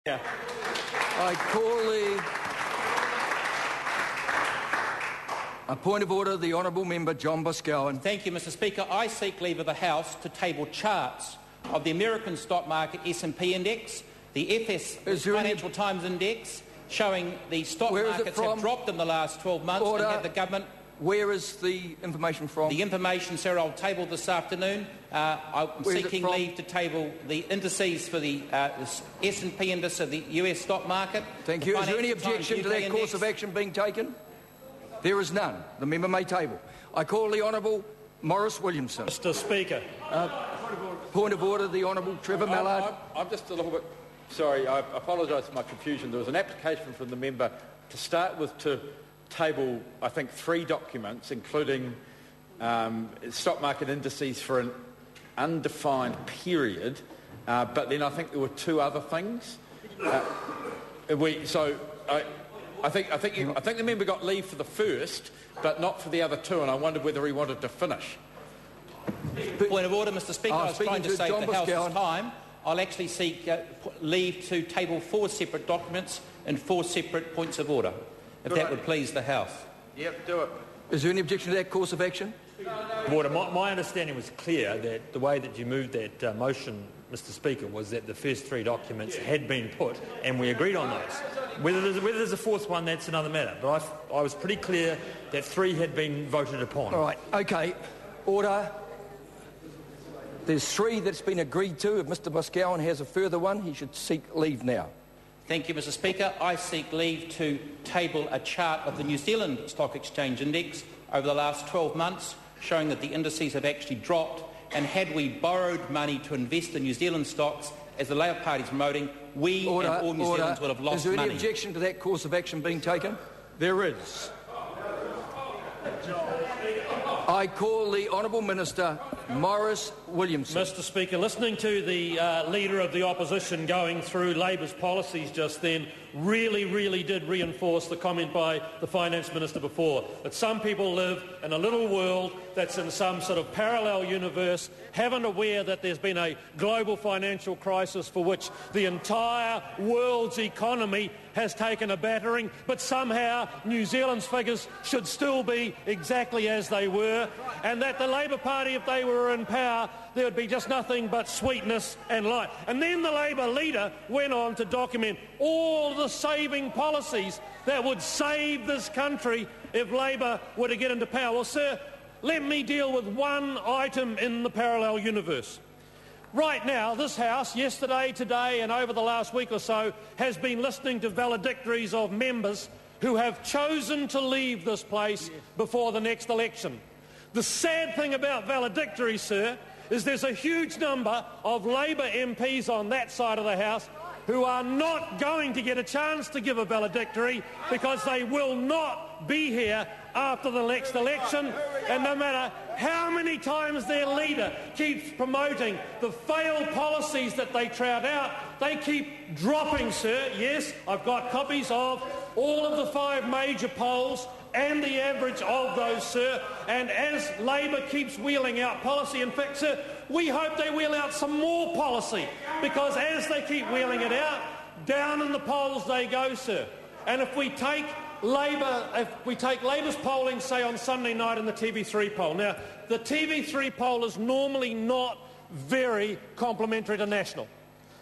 Yeah. I call a point of order, the Honourable Member John Boscawen. Thank you, Mr Speaker. I seek leave of the House to table charts of the American stock market S&P index, the Financial Times index, showing the stock markets have dropped in the last 12 months and have the government... Where is the information from? The information, sir, I'll table this afternoon. I'm seeking leave to table the indices for the S&P index of the US stock market. Thank you. Is there any objection to that course of action being taken? There is none. The member may table. I call the Honourable Maurice Williamson. Mr Speaker. Point of order, the Honourable Trevor Mallard. I'm just a little bit... Sorry, I apologise for my confusion. There was an application from the member to start with to table, I think, 3 documents, including stock market indices for an undefined period, but then I think there were 2 other things. I think the member got leave for the first, but not for the other 2, and I wondered whether he wanted to finish. Point of order, Mr Speaker. I was trying to save the House's time. I'll actually seek leave to table 4 separate documents and 4 separate points of order, if that would please the House. Yep, do it. Is there any objection to that course of action? Order. My understanding was clear that the way that you moved that motion, Mr Speaker, was that the first 3 documents had been put and we agreed on those. Whether there's a 4th one, that's another matter. But I was pretty clear that 3 had been voted upon. All right, OK. Order. There's 3 that's been agreed to. If Mr Boscawen has a further one, he should seek leave now. Thank you, Mr Speaker. I seek leave to table a chart of the New Zealand Stock Exchange Index over the last 12 months, showing that the indices have actually dropped, and had we borrowed money to invest in New Zealand stocks, as the Labour Party is promoting, we and all New Zealanders would have lost money. Is there any objection to that course of action being taken? There is. I call the Honourable Minister Maurice Williamson. Mr Speaker, listening to the Leader of the Opposition going through Labour's policies just then really did reinforce the comment by the Finance Minister before, that some people live in a little world that's in some sort of parallel universe, haven't aware that there's been a global financial crisis for which the entire world's economy has taken a battering, but somehow New Zealand's figures should still be exactly as they were, and that the Labour Party, if they were in power, there would be just nothing but sweetness and light. And then the Labour leader went on to document all the saving policies that would save this country if Labour were to get into power. Well, sir, let me deal with one item in the parallel universe. Right now, this House, yesterday, today and over the last week or so, has been listening to valedictories of members who have chosen to leave this place before the next election. The sad thing about valedictories, sir, is there's a huge number of Labour MPs on that side of the House who are not going to get a chance to give a valedictory because they will not be here after the next election, and no matter how many times their leader keeps promoting the failed policies that they trout out, they keep dropping, sir. Yes, I've got copies of all of the 5 major polls and the average of those, sir, and as Labour keeps wheeling out policy, in fact, sir, we hope they wheel out some more policy, because as they keep wheeling it out, down in the polls they go, sir. And if we take Labour's polling, say, on Sunday night in the TV3 poll. Now, the TV3 poll is normally not very complimentary to National.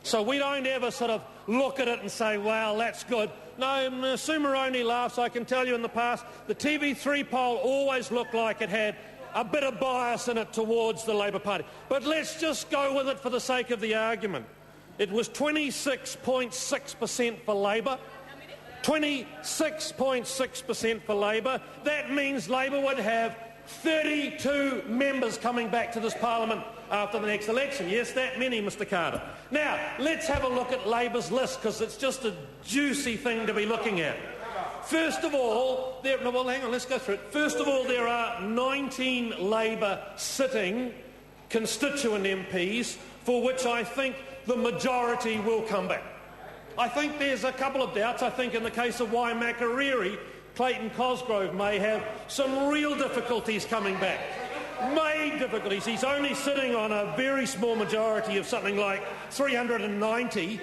So we don't ever sort of look at it and say, well, that's good. No, Sue Moroney laughs. I can tell you in the past, the TV3 poll always looked like it had a bit of bias in it towards the Labour Party. But let's just go with it for the sake of the argument. It was 26.6% for Labour. 26.6% for Labour. That means Labour would have 32 members coming back to this Parliament after the next election. Yes, that many, Mr Carter. Now, let's have a look at Labour's list, because it's just a juicy thing to be looking at. First of all, hang on, let's go through it. First of all, there are 19 Labour sitting constituent MPs for which I think the majority will come back. I think there's a couple of doubts. I think in the case of Waimakariri, Clayton Cosgrove may have some real difficulties coming back. Main difficulties. He's only sitting on a very small majority of something like 390.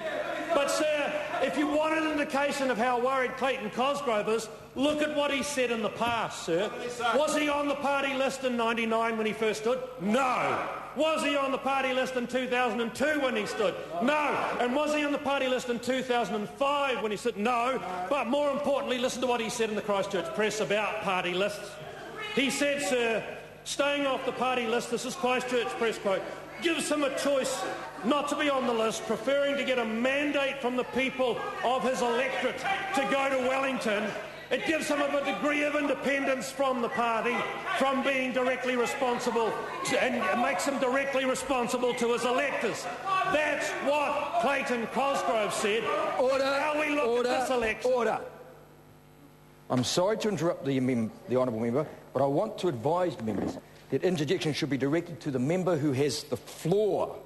But, sir, if you want an indication of how worried Clayton Cosgrove is, look at what he said in the past, sir. Was he on the party list in '99 when he first stood? No. Was he on the party list in 2002 when he stood? No. And was he on the party list in 2005 when he stood? No. But more importantly, listen to what he said in the Christchurch Press about party lists. He said, sir, staying off the party list, this is Christchurch Press quote, gives him a choice not to be on the list, preferring to get a mandate from the people of his electorate to go to Wellington. It gives him a degree of independence from the party, from being directly responsible, and makes him directly responsible to his electors. That's what Clayton Cosgrove said. Order, how we look at this election. Order. I'm sorry to interrupt the honourable member, but I want to advise members that interjection should be directed to the member who has the floor.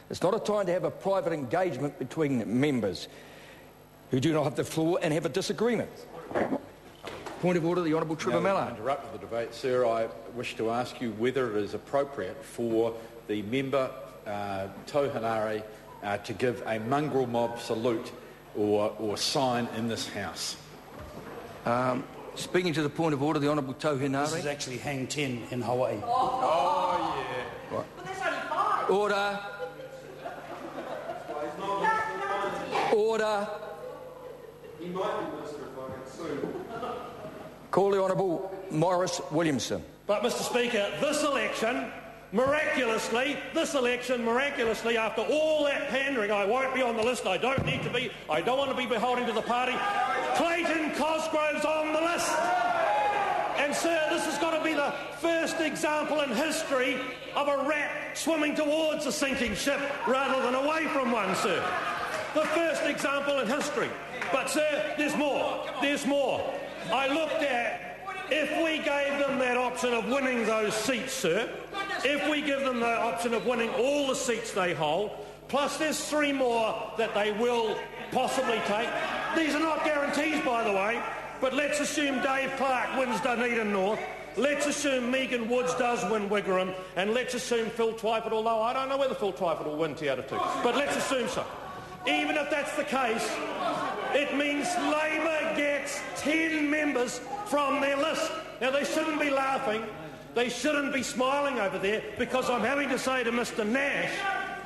It's not a time to have a private engagement between members who do not have the floor and have a disagreement. Point of order, the Honourable Trevor Mallard. To interrupt the debate, sir, I wish to ask you whether it is appropriate for the member, Tohanari, to give a mongrel mob salute or sign in this House. Speaking to the point of order, the Honourable Tohanari. This is actually Hang 10 in Hawaii. Oh, yeah. Right. But there's only 5. Order. Order. He might be Minister if I can soon. Call the Honourable Morris Williamson. But, Mr Speaker, this election, miraculously, after all that pandering, I won't be on the list, I don't need to be, I don't want to be beholden to the party, Clayton Cosgrove's on the list. And, sir, this has got to be the first example in history of a rat swimming towards a sinking ship rather than away from one, sir. The first example in history. But, sir, there's more. There's more. I looked at, if we gave them that option of winning those seats, sir, if we give them the option of winning all the seats they hold, plus there's 3 more that they will possibly take. These are not guarantees, by the way, but let's assume Dave Clark wins Dunedin North. Let's assume Megan Woods does win Wigram, and let's assume Phil Twyford, although I don't know whether Phil Twyford will win Te Atatu, but let's assume so. Even if that's the case, it means Labour gets 10 members from their list. Now, they shouldn't be laughing. They shouldn't be smiling over there, because I'm having to say to Mr Nash,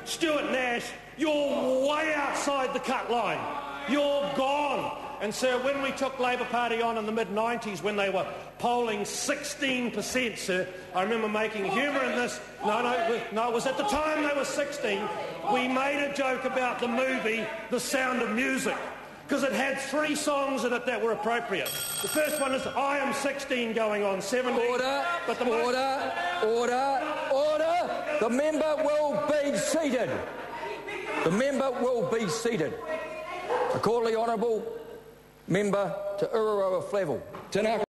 Stuart Nash, you're way outside the cut line. You're gone. And, sir, when we took Labour Party on in the mid-90s, when they were polling 16%, sir, I remember making humour in this. No, it was at the time they were 16. We made a joke about the movie The Sound of Music, because it had 3 songs in it that were appropriate. The first one is I Am 16 going on 17. Order, but the order. The member will be seated. The member will be seated. I call the Honourable Member to Uraroa Flavel.